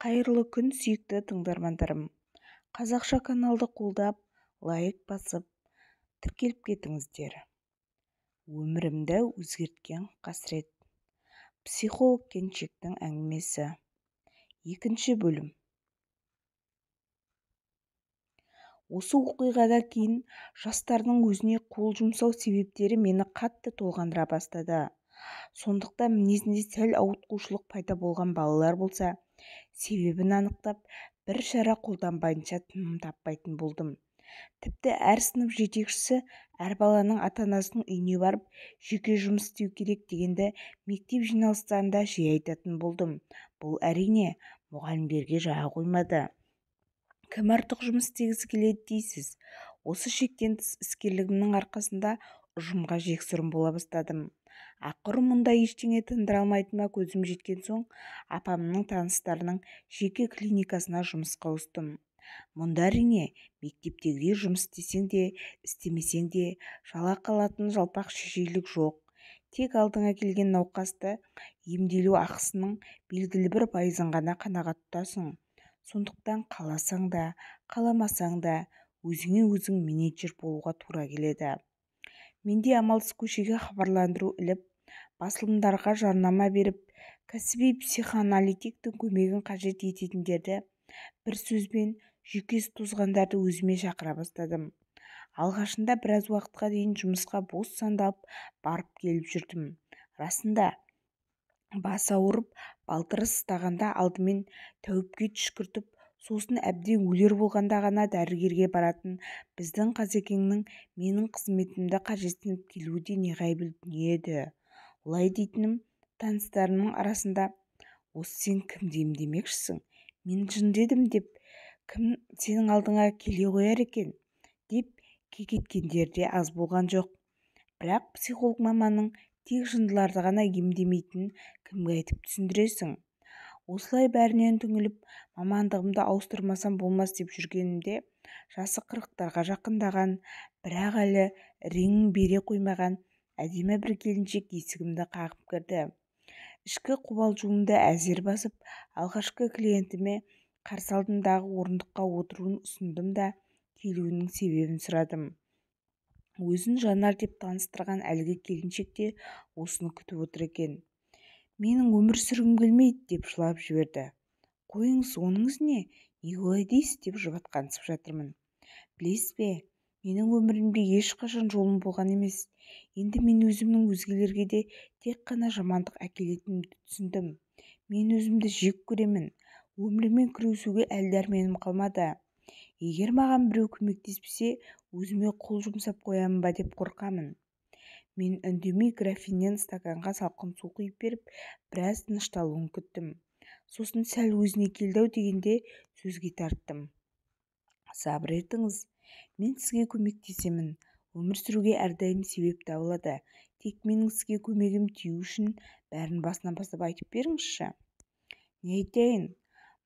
Қайырлы күн, сүйікті тыңдармандарым. Қазақша каналды қолдап, лайк басып, тіркеліп кетіңіздер. Өмірімді өзгерткен қасірет. Психолог келіншектің әңгімесі. 2 бөлім. Осы оқиғадан кейін жастардың өзіне қол жұмсау себептері мені қатты толғандыра бастады. Сондықтан мінезінде сәл ауытқушылық пайда болған балалар болса, себебін анықтап, бір шара қолданбайынша тыным таппайтын болдым. Тіпті әр сынып жетекшісі әр баланың ата-анасының үйіне барып, жеке жұмыс істеу керек дегенді мектеп жиналыстарында жиі айтатын болдым. Бұл әрине мұғалімдерге жаға қоймады. Кім артық жұмыс істегісі келеді дейсіз? Осы шектен тыс іскерлігімнің арқасында ұжымға жексұрын бола бастадым. Ақыры мұнда ештеңе тындыра алмайтыныма көзім жеткен соң, апамның таныстарының жеке клиникасына жұмысқа ауыстым. Мұнда әрине мектептегідей жұмыс істесең де, істемесең де жалақы алатын жалпақ шешейлік жоқ. Тек алдыңа келген науқасты емделу ақысының белгілі бір пайызын ғана қанағат тұтасың. Сондықтан қаласаң да, қаламасаң да өзіңе өзің менеджер болуға тура келеді. Менде амалсыз көшеге хабарландыру іліп, басылымдарға жарнама беріп, кәсіби психоаналитиктің көмегін қажет ететіндерді, бір сөзбен жүйкесі тозғандарды өзіме шақыра бастадым. Алғашында біраз уақытқа дейін жұмысқа бос сандалып барып келіп жүрдім. Расында, бас ауырып, балтыры сыстағанда алдымен тәуіпке түшкіртіп, сосын әбден өлер болғанда ғана дәрігерге баратын біздің Қазекеңнің менің қызметімді қажетсініп келуі де неғайбыл дүние еді. Олай дейтінім, таныстарымның арасында, осы сен кімді емдемекшісің? Мен жын дедім деп, кім сенің алдыңа келе қояр екен? Деп кекеткендер де аз болған жоқ. Бірақ психолог маманның тек жындыларды ғана емдемейтінін кімге айтып түсіндіресің? Осылай бәрінен түңіліп, мамандығымды ауыстырмасам болмас деп жүргенімде, жасы 40-тарға жақындаған, бірақ әлі реңін бере қоймаған әдемі бір келіншек есігімді қағып кірді. Ішкі қобалжуымды әзер басып, алғашқы клиентіме қарсы алдымдағы орындыққа отыруын ұсындым да, келуінің себебін сұрадым. Өзін Жанар деп таныстырған әлгі келіншек те осыны күтіп отыр екен. Менің өмір сүргім келмейді деп жылап жіберді. Қойыңыз, оныңыз не олай дейсіз деп жұбатқансып жатырмын. Білесіз бе, менің өмірімде ешқашан жолым болған емес. Енді мен өзімнің өзгелерге де тек қана жамандық әкелетінімді түсіндім. Мен өзімді жек көремін. Өмірмен күресуге әлі дәрменім қалмады. Егер маған біреу көмектеспесе, өзіме қол жұмсап қоямын ба деп қорқамын. Мен үндемей графиннен стаканға салқын су құйып беріп, біраз тынышталуын күттім. Сосын сәл өзіне келді-ау дегенде сөзге тарттым. Сабыр етіңіз, мен сізге көмектесемін. Өмір сүруге әрдайым себеп табылады. Тек менің сізге көмегім тию үшін бәрін басынан бастап айтып беріңізші. Не айтайын?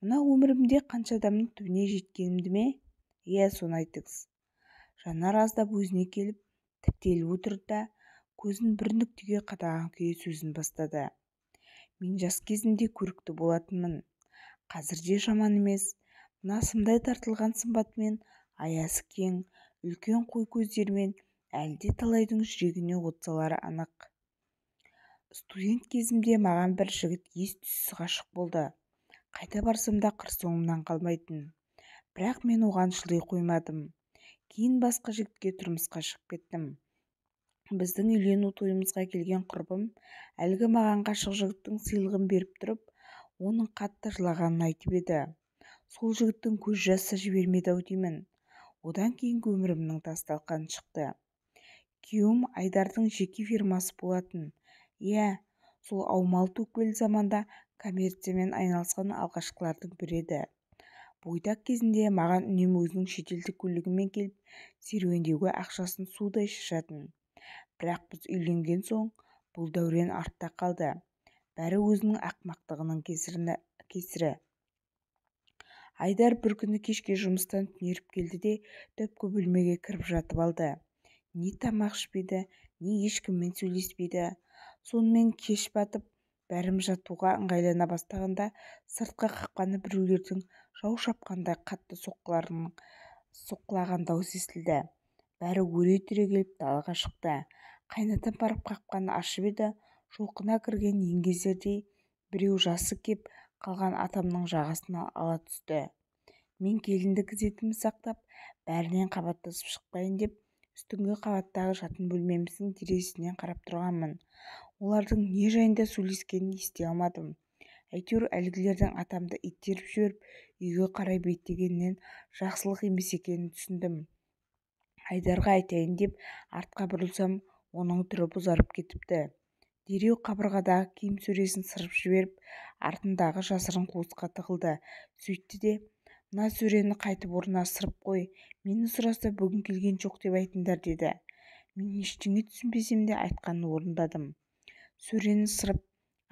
Мына өмірімде қанша адамның түбіне жеткенімді ме? Соны айтыңыз. Жанар аздап өзіне келіп, тіктеліп отырды да, көзін бір нүктеге қадаған күйі сөзін бастады. Мен жас кезімде көрікті болатынмын. Қазір де жаман емес. Мына сымдай тартылған сымбатымен, аясы кең, үлкен қой көздерімен әлде талайдың жүрегіне от салары анық. Студент кезімде маған бір жігіт ес-түссіз ғашық болды. Қайда барсам да қыр соңымнан қалмайтын. Бірақ мен оған шыдай қоймадым. Кейін басқа жігітке тұрмысқа шығып кеттім. Біздің үйлену тойымызға келген құрбым әлгі маған ғашық жігіттің сыйлығын беріп тұрып, оның қатты жылағанын айтып еді. Сол жігіттің көз жасы жібермеді-ау деймін. Одан кейінгі өмірімнің тас-талқаны шықты. Күйеуім Айдардың жеке фирмасы болатын. Сол аумалы-төкпелі заманда коммерциямен айналысқан алғашқылардың бірі еді. Бойдақ кезінде маған үнемі өзінің шетелдік көлігімен келіп, серуендеуге ақшасын судай шашатын. Бірақ біз үйленген соң бұл дәурен артта қалды. Бәрі өзінің ақымақтығының кесірі. Айдар бір күні кешке жұмыстан түнеріп келді де, төпкі бөлмеге кіріп жатып алды. Не тамақ ішпейді, не ешкіммен сөйлеспейді. Сонымен кеш батып, Бәріміз жатуға ыңғайлана бастағанда сыртқы қақпаны біреулердің жау шапқандай қатты соққылаған дауыс естілді. Бәрі өре түрегеліп далаға шықты. Қайнатам барып қақпаны ашып еді, жұлқына кірген еңгезердей біреу жасы кеп қалған атамның жағасына ала түсті. Мен келінді күзетімді сақтап, бәрінен қабаттасып шықпайын деп, үстіңгі қабаттағы жатын бөлмеміздің терезесінен қарап тұрғанмын. Олардың не жайында сөйлескенін ести алмадым. Әйтеуір әлгілердің атамды итеріп жіберіп үйге қарай беттегенінен жақсылық емес екенін түсіндім. Айдарға айтайын деп артқа бұрылсам, оның түрі бұзарып кетіпті. Дереу қабырғадағы киім сөресін сырып жіберіп, артындағы жасырын қуысқа тығылды. Сөйтті де, мына сөрені қайтып орнына сырып қой, мені сұраса бүгін келген жоқ деп айтыңдар деді. Мен ештеңе түсінбесем де айтқанын орындадым. Сөрені сырып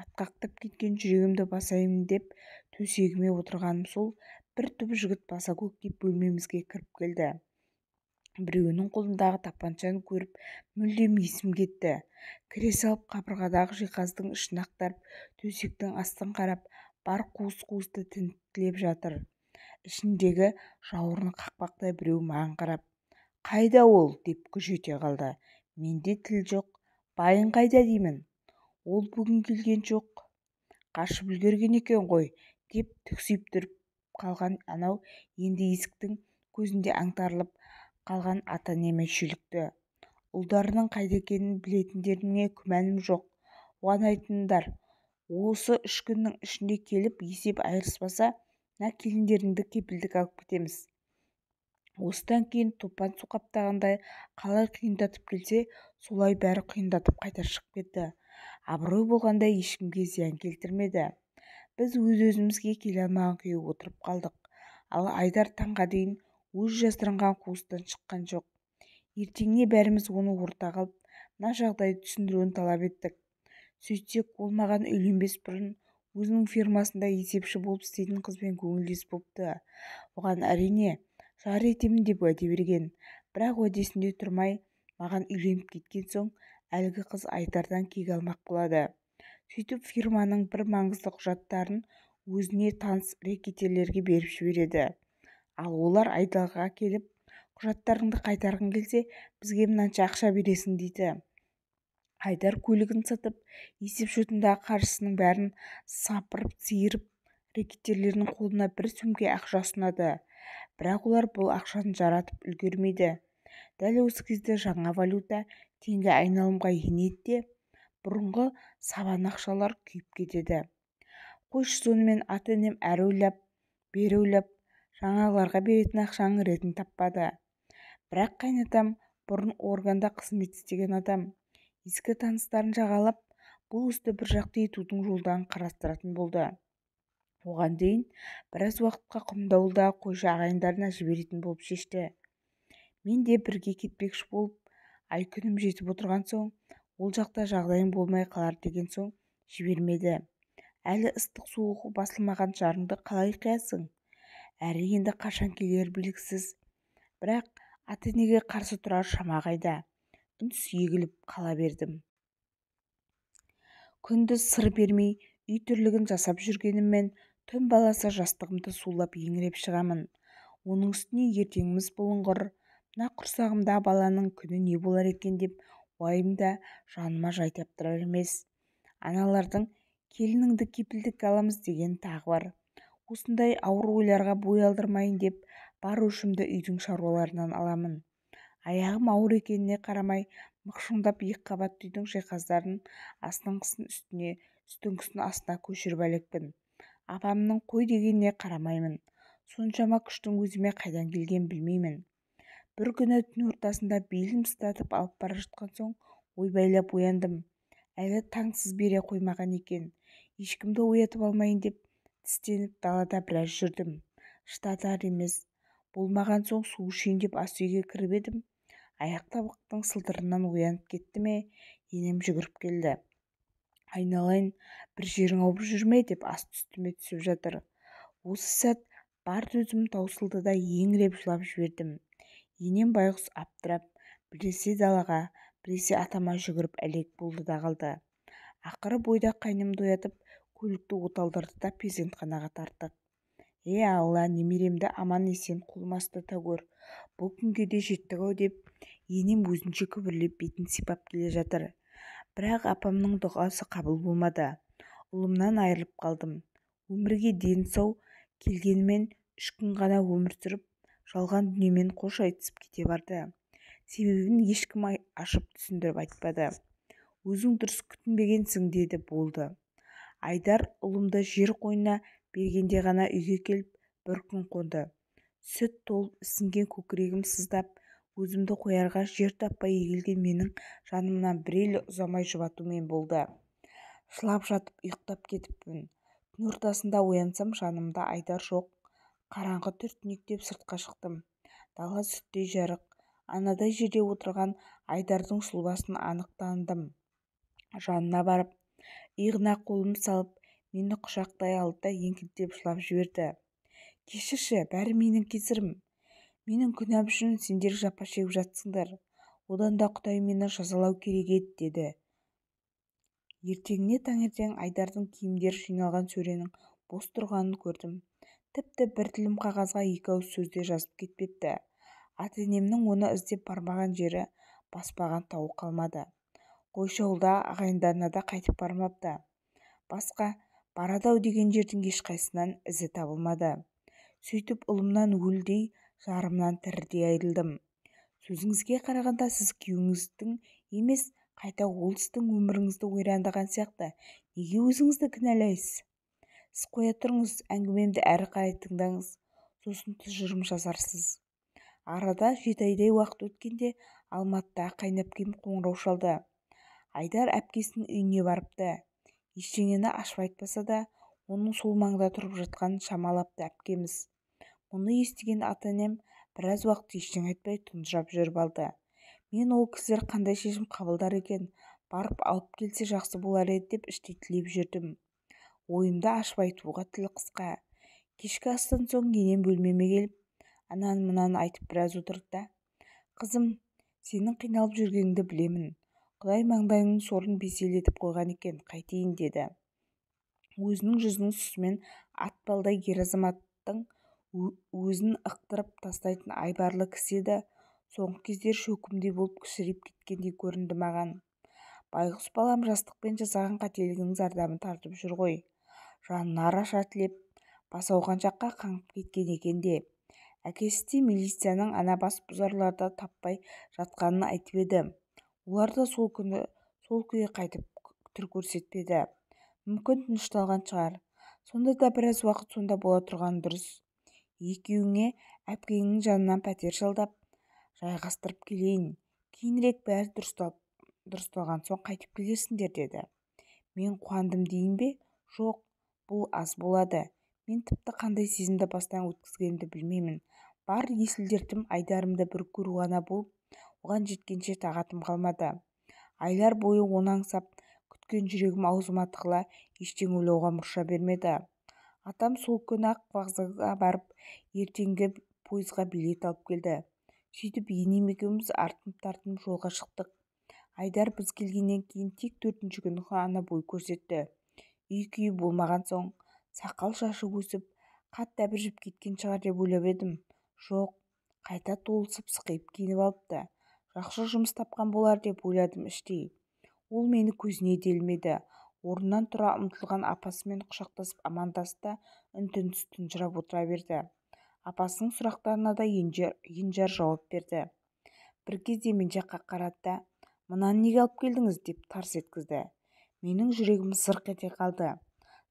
атқақтап кеткен жүрегімді басайын деп төсегіме отырғаным сол, бір топ жігіт баса көктеп бөлмемізге кіріп келді. Біреуінің қолындағы тапаншаны көріп мүлдем есім кетті. Кіре салып қабырғадағы жиһаздың ішін ақтарып, төсектің астын қарап, бар қуыс-қуысты тінткілеп жатыр. Ішіндегі жауырыны қақпақтай біреу маған қарап, «Қайда ол?» деп күж ете қалды. Менде тіл жоқ. «Байың қайда деймін. Ол бүгін келген жоқ. Қашып үлгерген екен ғой», деп түксиіп тұрып қалған анау енді есіктің көзінде аңтарылып қалған ата-енеме шүйлікті. Ұлдарының қайда екенін білетіндеріне күмәнім жоқ. Оған айтыңдар, осы 3 күннің ішінде келіп есеп айырыспаса, мына келіндеріңді кепілдік алып кетеміз. Осыдан кейін топан су қаптағандай қалай құйындатып келсе, солай бәрі құйындатып қайта шығып кетті. Абырой болғанда ешкімге зиян келтірмеді. Біз өз-өзімізге келе алмаған күйі отырып қалдық. Ал Айдар таңға дейін өз жасырынған қуыстан шыққан жоқ. Ертеңіне бәріміз оны ортаға алып, мына жағдайды түсіндіруін талап еттік. Сөйтсек, ол маған үйленбес бұрын өзінің фирмасында есепші болып істейтін қызбен көңілдес болыпты. Оған әрине жар етемін деп уәде берген. Бірақ уәдесінде тұрмай, маған үйленіп кеткен соң, әлгі қыз Айдардан кек алмақ болады. Сөйтіп фирманың бір маңызды құжаттарын өзіне таныс рекетерлерге беріп жібереді. Ал олар Айдарға келіп, құжаттарыңды қайтарғың келсе, бізге мынанша ақша бересің дейді. Айдар көлігін сатып, есеп-шотындағы қаржысының бәрін сапырып-сиырып, рекетерлерінің қолына бір сөмке ақша ұсынады. Бірақ олар бұл ақшаны жаратып үлгермейді. Дәл осы кезде жаңа валюта теңге айналымға енеді де, бұрынғы сабан ақшалар күйіп кетеді. Қойшы сонымен ата-енем әрі ойлап, бері ойлап, жаңағыларға беретін ақшаның ретін таппады. Бірақ қайнатам бұрын органда қызмет істеген адам. Ескі таныстарын жағалап, бұл істі бір жақты етудің жолдарын қарастыратын болды. Оған дейін біраз уақытқа Құмдауылдағы қойшы ағайындарына жіберетін болып шешті. Мен де бірге кетпекші болып, ай-күнім жетіп отырған соң, ол жақта жағдайым болмай қалар деген соң жібермеді. Әлі ыстық-суығы басылмаған жарыңды қалай қиясың? Әрі енді қашан келер белгісіз. Бірақ ата-енеге қарсы тұрар шама қайда? Үнсіз егіліп қала бердім. Күндіз сыр бермей үй тірлігін жасап жүргеніммен, түн баласы жастығымды сулап еңіреп шығамын. Оның үстіне ертеңіміз бұлыңғыр. Мына құрсағымда баланың күні не болар екен деп уайымда жаныма жай таптырар емес. Аналардың келініңді кепілдік аламыз деген тағы бар. Осындай ауыр ойларға бой алдырмайын деп, бар өшімді үйдің шаруаларынан аламын. Аяғым ауыр екеніне қарамай, мықшыңдап екіқабатты үйдің жиһаздарын астыңғысын үстіне, үстіңгісін астына көшіріп әлекпін. Апамның қой дегеніне қарамаймын. Соншама күштің өзіме қайдан келген білмеймін. Бір күні түн ортасында белім ұстатып алып бара жатқан соң, ойбайлап ояндым. Әлі таңсыз бере қоймаған екен. Ешкімді оятып алмайын деп, тістеніп далада біраз жүрдім. Шыдатар емес. Болмаған соң су ішейін деп ас үйге кіріп едім. Аяқ табақтың сылдырынан оянып кетті ме, енем жүгіріп келді. Айналайын, бір жерің ауырып жүр ме деп асты үстіме түсіп жатыр. Осы сәт бар төзім таусылды да еңіреп жылап жібердім. Енем байғұс аптырап, біресе далаға, біресе атама жүгіріп әлек болды да қалды. Ақыры бойдақ қайнымды оятып көлікті оталдырды да перзентханаға тарттық. Алла, немеремді аман-есен қолыма ұстата гөр. Бұл күнге де жеттік-ау деп енем өзінше күбірлеп бетін сипап келе жатыр. Бірақ апамның дұғасы қабыл болмады. Ұлымнан айырылып қалдым. Өмірге дені сау келгенімен 3 күн ғана өмір сүріп, жалған дүниемен қош айтысып кете барды. Себебін ешкім ашып түсіндіріп айтпады. Өзің дұрыс күтінбегенсің деді, болды. Айдар ұлымды жер қойнына бергенде ғана үйге келіп бір күн қонды. Сүт толып ісінген көкірегім сыздап, өзімді қоярға жер таппай егілген менің жанымнан бір елі ұзамай жұбатумен болды. Жылап жатып ұйықтап кетіппін. Түн ортасында оянсам, жанымда Айдар жоқ. Қараңғы түртінектеп сыртқа шықтым. Дала сүттей жарық. Анадай жерде отырған Айдардың сұлбасын анық таныдым. Жанына барып, иығына қолым салып, мені құшақтай алды да еңкілдеп жылап жіберді. Кешірші, бәрі менің кесірім. Менің күнәм үшін сендер жапа шегіп жатсыңдар. Одан да Құдай мені жазалау керек еді, деді. Ертеңіне таңертең Айдардың киімдері жиналған сөренің бос тұрғанын көрдім. Тіпті бір тілім қағазға 2 ауыз сөзде жазып кетпепті. Ата-енемнің оны іздеп бармаған жері, баспаған тауы қалмады. Қойшауылда ағайындарына да қайтып бармапты. Басқа барады-ау деген жердің ешқайсынан ізі табылмады. Сөйтіп ұлымнан өлдей, жарымнан тірідей айырылдым. Сөзіңізге қарағанда сіз күйеуіңіздің емес, қайта ол сіздің өміріңізді ойрандаған сияқты. Неге өзіңізді кінәлайсыз? Сіз қоя тұрыңыз, әңгімемді әрі қарай тыңдаңыз, сосын тұжырым жасарсыз. Арада 7 айдай уақыт өткенде Алматыда қайнапкем қоңырау шалды. Айдар әпкесінің үйіне барыпты. Ештеңені ашып айтпаса да, оның сол маңда тұрып жатқанын шамалапты әпкеміз. Мұны естіген ата-енем біраз уақыт ештеңе айтпай тұнжырап жүріп алды. Мен ол кісілер қандай шешім қабылдар екен, барып алып келсе жақсы болар еді деп іштей тілеп жүрдім. Ойымды ашып айтуға тіл қысқа. Кешкі астан соң енем бөлмеме келіп, ананы-мынаны айтып біраз отырды да: «Қызым, сенің қиналып жүргеніңді білемін. Құдай маңдайыңның сорын беселетіп қойған екен, қайтейін», деді. Өзінің жүзінің сұсымен атпалдай ер-азаматтың өзін ықтырып тастайтын айбарлы кісі еді. Соңғы кездері шөкімдей болып кішірейіп кеткендей көрінді маған. Байғұс балам жастықпен жасаған қателігінің зардабын тартып жүр ғой. Жанына араша тілеп, бас ауған жаққа қаңғып кеткен екен де. Әкесі де милицияның ана бас бұзарларды таппай жатқанын айтып еді. Олар да сол күйі қайтып түр көрсетпеді. Мүмкін тынышталған шығар. Сонда да біраз уақыт сонда бола тұрған дұрыс. Екеуіңе әпкеңнің жанынан пәтер жалдап жайғастырып келейін. Кейінірек бәрі дұрысталған соң қайтып келерсіңдер, деді. Мен қуандым дейін бе? Жоқ, бұл аз болады. Мен тіпті қандай сезімді бастан өткізгенімді білмеймін. Бар есіл-дертім Айдарымды бір көру ғана болып, оған жеткенше тағатым қалмады. Айлар бойы оны аңсап күткен жүрегім аузыма тығыла, ештеңе ойлауға мұрша бермеді. Атам сол күні-ақ вокзалға барып, ертеңгі пойызға билет алып келді. Сөйтіп енем екеуміз артынып-тартынып жолға шықтық. Айдар біз келгеннен кейін тек 4-ші күні ғана бой көрсетті. Үй-күйі болмаған соң, сақал-шашы өсіп, қатты әбіржіп кеткен шығар деп ойлап едім. Жоқ, қайта толысып сықиып киініп алыпты. Жақсы жұмыс тапқан болар деп ойладым іштей. Ол мені көзіне де ілмеді. Орнынан тұра ұмтылған апасымен құшақтасып амандасты да үн-түнсіз тұнжырап отыра берді. Апасының сұрақтарына да енжар жауап берді. Бір кезде мен жаққа қарады да: «Мынаны неге алып келдіңіз?» деп тарс еткізді. Менің жүрегім зырқ ете қалды.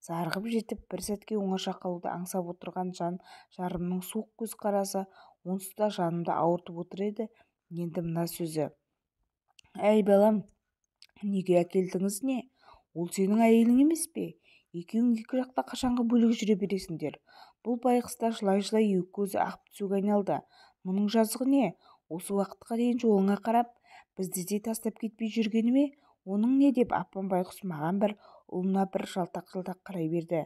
Зарығып жетіп, бір сәтке оңаша қалуды аңсап отырған жан жарымның суық көз қарасы онсыз да жанымды ауыртып отыр еді. Енді мына сөзі: «Әй балам, неге әкелдіңіз не? Ол сенің әйелің емес пе? Екеуің екі жақта қашанғы бөлек жүре бересіңдер?» Бұл байғұста жылай-жылай екі көзі ағып түсуге айналды. Мұның жазығы не? Осы уақытқа дейін жолыңа қарап, бізді де тастап кетпей жүргені ме? Оның не? Деп апам байғұс маған бір, ұлына бір жалтақ-жалтақ қарай берді.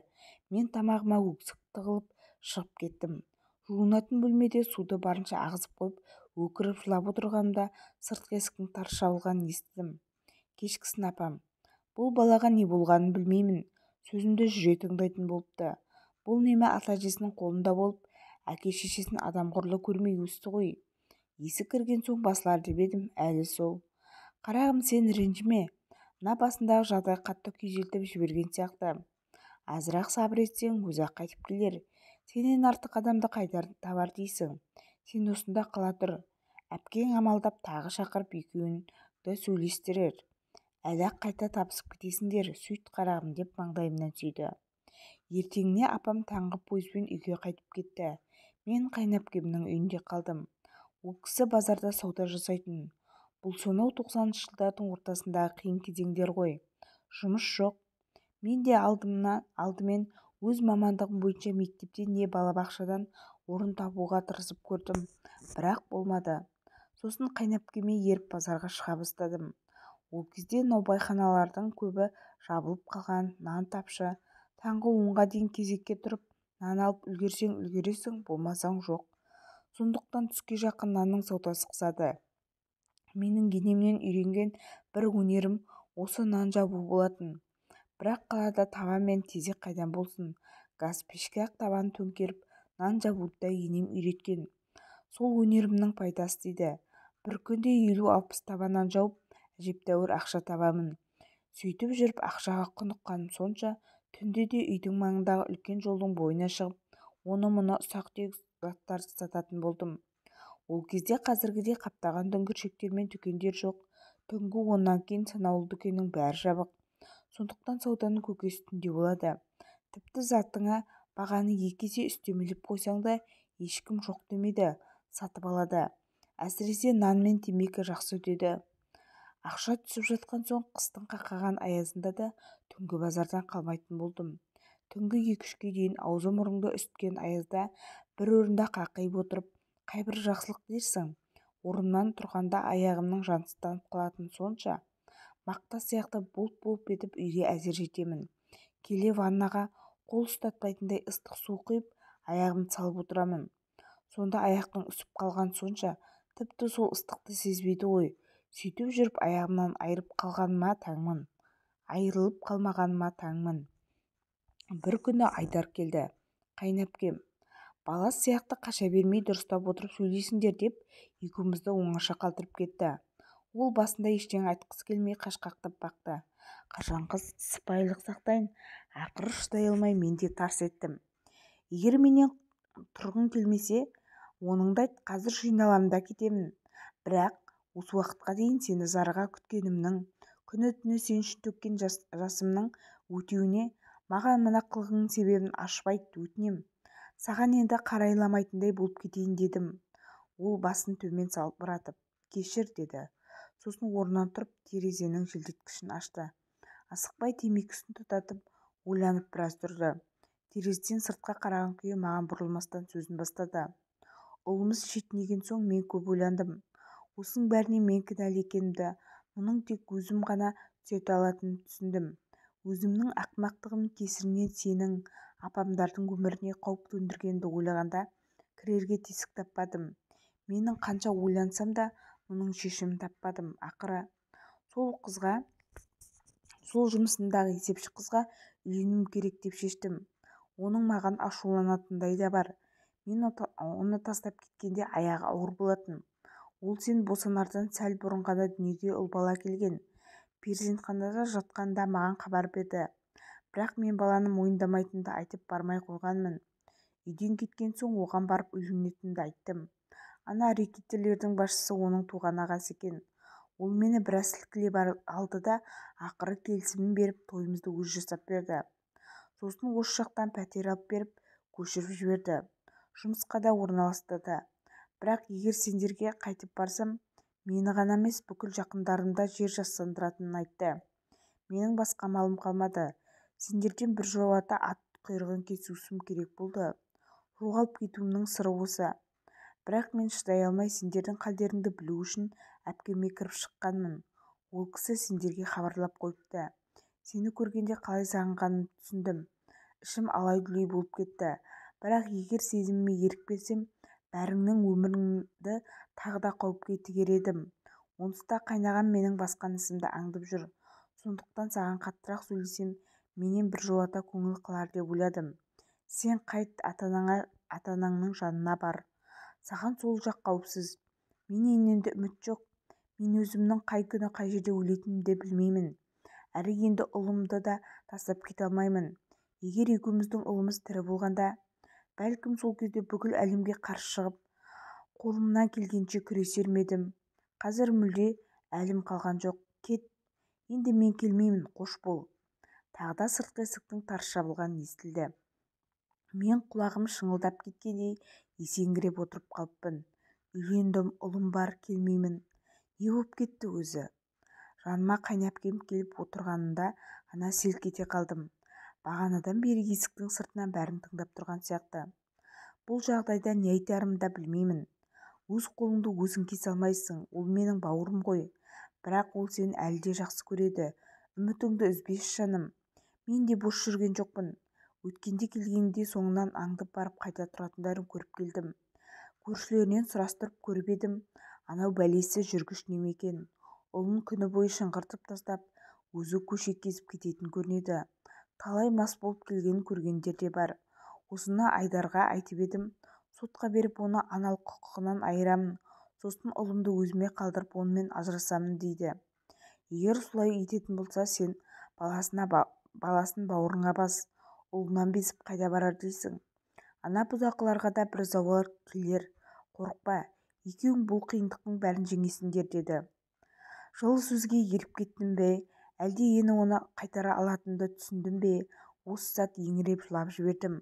Мен тамағыма өксік тығылып шығып кеттім. Жуынатын бөлмеде суды барынша ағызып қойып, өкіріп жылап отырғанымда сыртқы есіктің тарс жабылғанын естідім. Кешкісін апам: бұл балаға не болғанын білмеймін, сөзімді жүре тыңдайтын болыпты. Бұл неме ата-әжесінің қолында болып, әке-шешесін адам құрлы көрмей өсті ғой. Есі кірген соң басылар деп едім, әлі сол. Қарағым, сен ренжіме. Мына басындағы жағдай қатты күйзелтіп жіберген сияқты. Азырақ сабыр етсең, өзі-ақ қайтып келер. Сенен артық адамды қайда табар дейсің? Сен осында қала тұр. Әпкең амалдап тағы шақырып екеуіңді сөйлестірер. Әлі-ақ қайта табысып кетесіңдер. Сөйт қарағым, деп маңдайымнан сүйді. Ертеңіне апам таңғы пойызбен үйге қайтып кетті. Мен қайнапкемнің үйінде қалдым. Ол кісі базарда сауда жасайтын. Бұл сонау 90-шы жылдардың ортасындағы қиын кезеңдер ғой. Жұмыс жоқ. Мен де алдымен өз мамандығым бойынша мектептен не балабақшадан орын табуға тырысып көрдім. Бірақ болмады. Сосын қайнапкеме еріп базарға шыға бастадым. Ол кезде наубайханалардың көбі жабылып қалған, нан тапшы. Таңғы 10-ға дейін кезекке тұрып, нан алып үлгерсең үлгересің, болмасаң жоқ. Сондықтан түске жақын нанның саудасы қызады. Менің енемнен үйренген бір өнерім осы нан жабу болатын. Бірақ қалада таба мен тезек қайдан болсын. Газ пешке ақ табаны төңкеріп, нан жабуды да енем үйреткен. Сол өнерімнің пайдасы тиді. Bir күнде 50-60 таба нан жауып, әжептәуір ақша табамын. Сөйтіп жүріп ақшаға құныққаным сонша, түнде де үйдің маңындағы үлкен жолдың бойына шығып, оны-мұны ұсақ-түйек заттарды сататын болдым. Ол кезде қазіргідей қаптаған дүңгіршектер мен дүкендер жоқ. Түнгі 10-нан кейін санаулы дүкеннің бәрі жабық. Сондықтан сауданың көкесі түнде болады. Тіпті затыңа бағаны 2 есе үстемелеп қойсаң да ешкім жоқ демейді, сатып алады. Әсіресе нан мен темекі жақсы өтеді. Ақша түсіп жатқан соң қыстың қақаған аязында да түнгі базардан қалмайтын болдым. Түнгі 2-3-ке дейін аузы мұрынды үсткен аязда бір орында қақиып отырып, қайбір жақсылық дерсің. Орыннан тұрғанда аяғымның жансызданып қалатын сонша. Мақта сияқты болып етіп үйге әзер жетемін. Келе ваннаға қол ұстатпайтындай ыстық су құйып, аяғымды салып отырамын. Сонда аяқтың үсіп қалған сонша, тіпті сол ыстықты сезбейді ғой. Сөйтіп жүріп аяғымнан айырылып қалмағаныма таңмын. Bir күні Айдар келді. Қайнапкем, бала сияқты қаша бермей дұрыстап отырып сөйлесіңдер деп екеумізді оңаша қалдырып кетті. Ол басында ештеңе айтқысы келмей қашқақтап бақты. Қашан қыз сыпайылық сақтайын, ақыры шыдай алмай мен де тарс еттім. Егер менен тұрғың келмесе, оныңды айт, қазір жиналамын да кетемін. Бірақ осы уақытқа дейін сені зарыға күткенімнің, күні-түні сен үшін төккен жасымның өтеуіне маған мына қылығыңның себебін ашып айт, өтінем. Саған енді қарайламайтындай болып кетейін дедім. Ол басын төмен салып бұратып, кешір, деді. Сосын орнынан тұрып терезенің желдеткішін ашты. Асықпай темекісін тұтатып, ойланып біраз тұрды. Терезеден сыртқа қараған күйі маған бұрылмастан сөзін бастады. Ұлымыз шетінеген соң мен көп ойландым. Осының бәріне мен кінәлі екенімді, мұның тек өзім ғана түзете алатынын түсіндім. Өзімнің ақымақтығымның кесірінен сенің, апамдардың өміріне қауіп төндіргенімді ойлағанда кірерге тесік таппадым. Менің қанша ойлансам да мұның шешімін таппадым. Ақыры сол жұмысындағы есепші қызға үйленуім керек деп шештім. Оның маған ашуланатындай да бар. Мен оны тастап кеткенде аяғы ауыр болатын. Ол сен босанардан сәл бұрын ғана дүниеге ұл бала келген. Перзентханада жатқанда маған хабар берді. Бірақ мен баланы мойындамайтынымды айтып бармай қойғанмын. Үйден кеткен соң оған барып үйленетінімді айттым. Ана рэкетирлердің басшысы оның туған ағасы екен. Ол мені біраз сілкілеп алды да ақыры келісімін беріп тойымызды өзі жасап берді. Сосын осы жақтан пәтер алып беріп көшіріп жіберді. Жұмысқа да орналастырды. Бірақ егер сендерге қайтып барсам, мені ғана емес бүкіл жақындарымда жер жастандыратынын айтты. Менің басқа амалым қалмады. Сендерден біржолата ат құйрығын кесуім керек болды. Жоғалып кетуімнің сыры осы. Бірақ мен шыдай алмай сендердің халдеріңді білу үшін әпкеме кіріп шыққанмын. Ол кісі сендерге хабарлап қойыпты. Сені көргенде қалай сағынғанымды түсіндім. Ішім алай-дүлей болып кетті. Бірақ егер сезіміме ерік берсем, бәріңнің өміріңді тағы да қауіпке тігер едім. Онсыз да қайнағам менің басқан ісімді аңдып жүр. сондықтан саған қаттырақ сөйлесем менен біржолата көңіл қалар деп ойладым. Сен қайт ата-анаңның жанына бар. Саған сол жақ қауіпсіз. Менен енді үміт жоқ. Мен өзімнің қай күні қай жерде өлетінімді білмеймін. Әрі енді ұлымды да тастап кете алмаймын. Егер екеуміздің ұлымыз тірі болғанда, бәлкім сол кезде бүкіл әлемге қарсы шығып, қолымнан келгенше күресер ме едім. Қазір мүлде әлім қалған жоқ. Кет. Енді мен келмеймін, қош бол. Тағы да сыртқы есіктің тарс жабылғаны естілді. Мен құлағым шыңылдап кеткендей есеңгіреп отырып қалыппын. Үйлендім, ұлым бар, келмеймін. Не боп кетті өзі? Жаныма қайнапкем келіп отырғанында ғана селк ете қалдым. Бағанадан бері есіктің сыртынан бәрін тыңдап тұрған сияқты. Бұл жағдайда не айтарымды да білмеймін. Өз қолыңды өзің кесе алмайсың, ол менің бауырым ғой. Бірақ ол сені әлі де жақсы көреді. Үмітіңді үзбеші жаным. Мен де бос жүрген жоқпын. Өткенде келгенде соңынан аңдып барып қайта тұратындарын көріп келдім. Көршілерінен сұрастырып көріп едім. Анау бәлесі жүргіш неме екен. Ұлын күні бойы шыңғыртып тастап, өзі көше кезіп кететін көрінеді. Талай мас болып келгенін көргендер де бар. Осыны Айдарға айтып едім. Сотқа беріп оны аналық құқығынан айырамын. Сосын ұлымды өзіме қалдырып онымен ажырасамын дейді. Егер солай ететін болса, сен баласын бауырыңа бас, ұлынан безіп қайда барар дейсің? Ана бұзақыларға да бір зауал келер. Қорықпа, екеуің бұл қиындықтың бәрін жеңесіңдер деді. Жылы сөзге еріп кеттім бе, әлде ені оны қайтара алатынымды түсіндім бе? Осы сәт еңіреп жылап жібердім.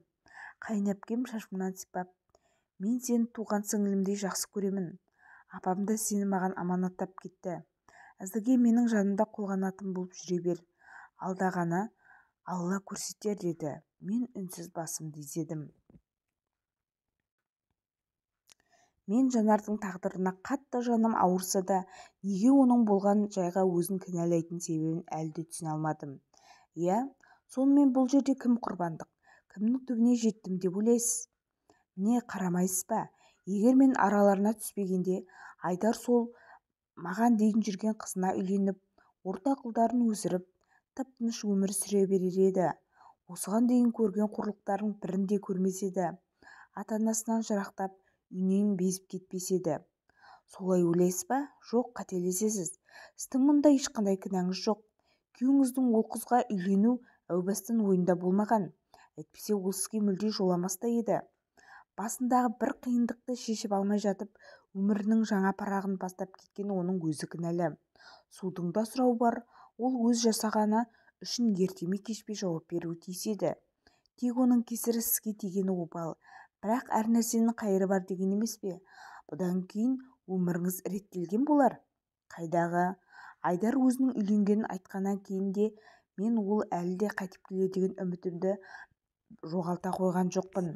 Қайнапкем шашымнан сипап, мен сені туған сіңілімдей жақсы көремін. Апам да сені маған аманаттап кетті. Әзірге менің жанымда қолғанатым болып жүре бер. Алдағаны Алла көрсетер деді. Мен үнсіз басымды изедім. Мен Жанардың тағдырына қатты жаным ауырса да, неге оның болған жайға өзін кінәлайтын себебін әлі де түсіне алмадым. Иә, сонымен бұл жерде кім құрбандық, кімнің түбіне жеттім деп ойлайсыз? Міне, қарамайсыз ба? Егер мен араларына түспегенде, Айдар сол маған дейін жүрген қызына үйленіп, ортақ ұлдарын өсіріп, тып-тыныш өмір сүре берер еді. Осыған дейін көрген қорлықтардың бірін де көрмес еді. Ата-анасынан жырақтап, үйінен безіп кетпес еді. Солай ойлайсыз ба? Жоқ, қателесесіз. Сіздің мұнда ешқандай кінәңіз жоқ. Күйеуіңіздің ол қызға үйлену әубастан ойында болмаған. Әйтпесе ол сізге мүлде жоламас та еді. Басындағы бір қиындықты шешіп алмай жатып, өмірінің жаңа парағын бастап кеткен оның өзі кінәлі. Судың да сұрауы бар. Ол өз жасағаны үшін ертеме кешпей жауап беруі тиіс еді. Тек оның кесірі сізге тигені обал. Бірақ әр нәрсенің қайыры бар деген емес пе? Бұдан кейін өміріңіз реттелген болар. Қайдағы? Айдар өзінің үйленгенін айтқаннан кейін де мен ол әлі де қайтып келер деген үмітімді жоғалта қойған жоқпын.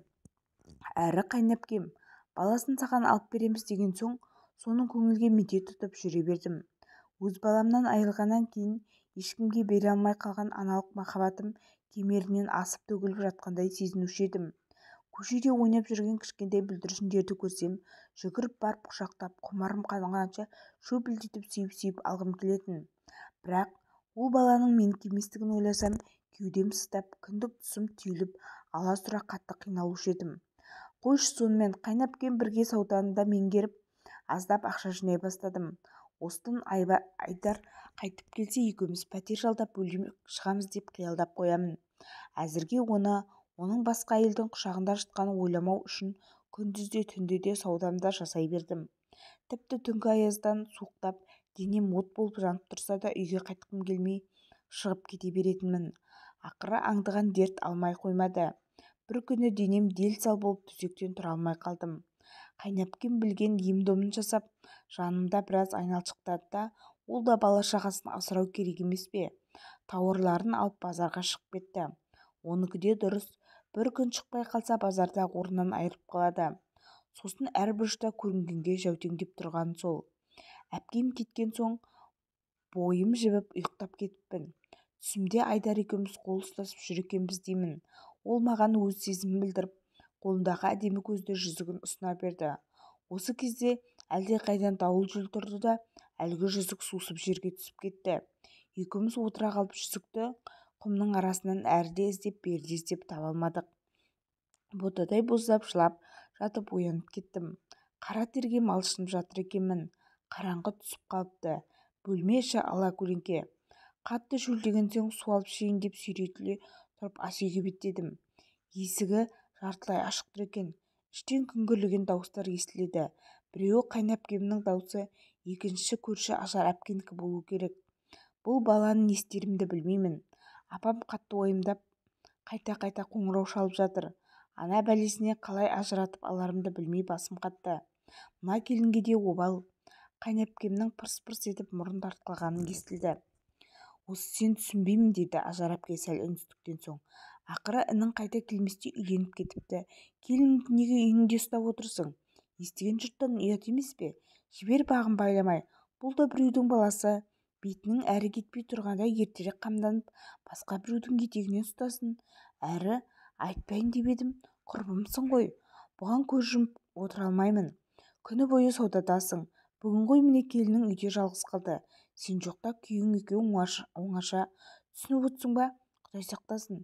Әрі қайнапкем, баласын саған алып береміз деген соң, соның көңілге мете тұтып жүре бердім. Өз баламнан айырылғаннан кейін ешкімге бере алмай қалған аналық махаббатым кемерінен асып төгіліп жатқандай сезінуші едім. Көшеде ойнап жүрген кішкентай бүлдіршіндерді көрсем, жүгіріп барып құшақтап, құмарым қанғанша шөпілдетіп сүйіп-сүйіп алғым келетін. Бірақ ол баланың менікі еместігін ойласам, кеудем сыздап, кіндік тұсым түйіліп, аласұра қатты қиналушы едім. Қойшы сонымен, қайнапкем бірге сауданы да меңгеріп, аздап ақша жинай бастадым. Осыдан Айдар қайтып келсе, екеуміз пәтер жалдап бөлме шығамыз деп қиялдап қоямын. Әзірге оның басқа әйелдің құшағында жатқанын ойламау үшін күндіз де түнде де саудамда жасай бердім. Тіпті түнгі аяздан суықтап, денем от болып жанып тұрса да үйге қайтқым келмей шығып кете беретінмін. Ақыры аңдыған дерт алмай қоймады. Бір күні денем дел-сал болып төсектен тұра алмай қалдым. Қайнапкем білген ем-домын жасап, жанымда біраз айналшықтады да, ол да бала-шағасын асырау керек емес пе? Тауарларын алып базарға шығып кетті. Оныкі де дұрыс. Бір күн шықпай қалса, базардағы орнынан айырып қалады. Сосын әр бұрышта көрінгенге жәутеңдеп тұрған сол. Әпкем кеткен соң бойым жібіп ұйықтап кетіппін. Түсімде Айдар екеуміз қол ұстасып жүр екенбіз деймін. Ол маған өз сезімін білдіріп, қолындағы әдемі көзді жүзігін ұсына берді. Осы кезде әлдеқайдан дауыл жел тұрды да, әлгі жүзік сусып жерге түсіп кетті. екеуміз отыра қалып жүзікті құмның арасынан әріде іздеп беріде іздеп таба алмадық. ботадай боздап жылап жатып оянып кеттім. Қара терге малшынып жатыр екенмін. Қараңғы түсіп қалыпты. Бөлме іші ала-көлеңке. Қатты шөлдеген соң су алып ішейін деп сүйретіле тұрып асүйге беттедім. Есігі жартылай ашық тұр екен. Іштен күңгірлеген дауыстар естіледі. Біреуі қайнапкемнің даусы, екіншісі көрші Ажар әпкенікі болу керек. Бұл баланы не істерімді білмеймін. Апам қатты уайымдап қайта-қайта қоңырау шалып жатыр. Ана бәлесіне қалай ажыратып аларымды білмей басым қатты. Мына келінге де обал. Қайнапкемнің пырс-пырс етіп мұрын тартқылағаны естілді. Осы сен түсінбеймін, деді Ажар әпке сәл үнсіздіктен соң. Ақыры інің қайта келместей үйленіп кетіпті. Келініңді неге үйіңде ұстап отырсың? Естіген жұрттан ұят емес пе? Жібер бағын байламай. Бұл да біреудің баласы. Бетінің әрі кетпей тұрғанда ертерек қамданып, басқа біреудің етегінен ұстасын. Әрі айтпайын деп едім, құрбымсың ғой. Бұған көз жұмып отыра алмаймын. Күні бойы саудадасың. Бүгін ғой міне келінің үйде жалғыз қалды. Сен жоқта күйеуің екеуің оңаша түсініп отырсың ба? Құдай сақтасын.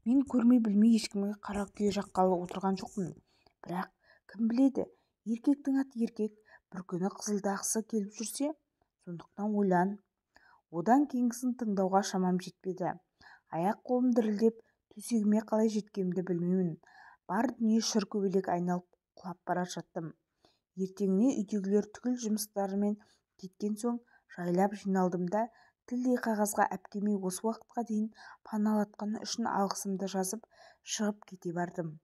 Мен көрмей білмей ешкімге қара күйе жаққалы отырған жоқпын. Бірақ кім біледі, еркектің аты еркек, бір күні қызылдағысы келіп жүрсе, сондықтан ойлан. Одан кейінгісін тыңдауға шамам жетпеді. Аяқ-қолым дірілдеп, төсегіме қалай жеткенімді білмеймін. Бар дүние шыр көбелек айналып құлап бара жаттым. Ертеңіне үйдегілер түгел жұмыстарымен кеткен соң жайлап жиналдым да тілдей қағазға әпкеме осы уақытқа дейін паналатқаны үшін алғысымды жазып шығып кете бардым.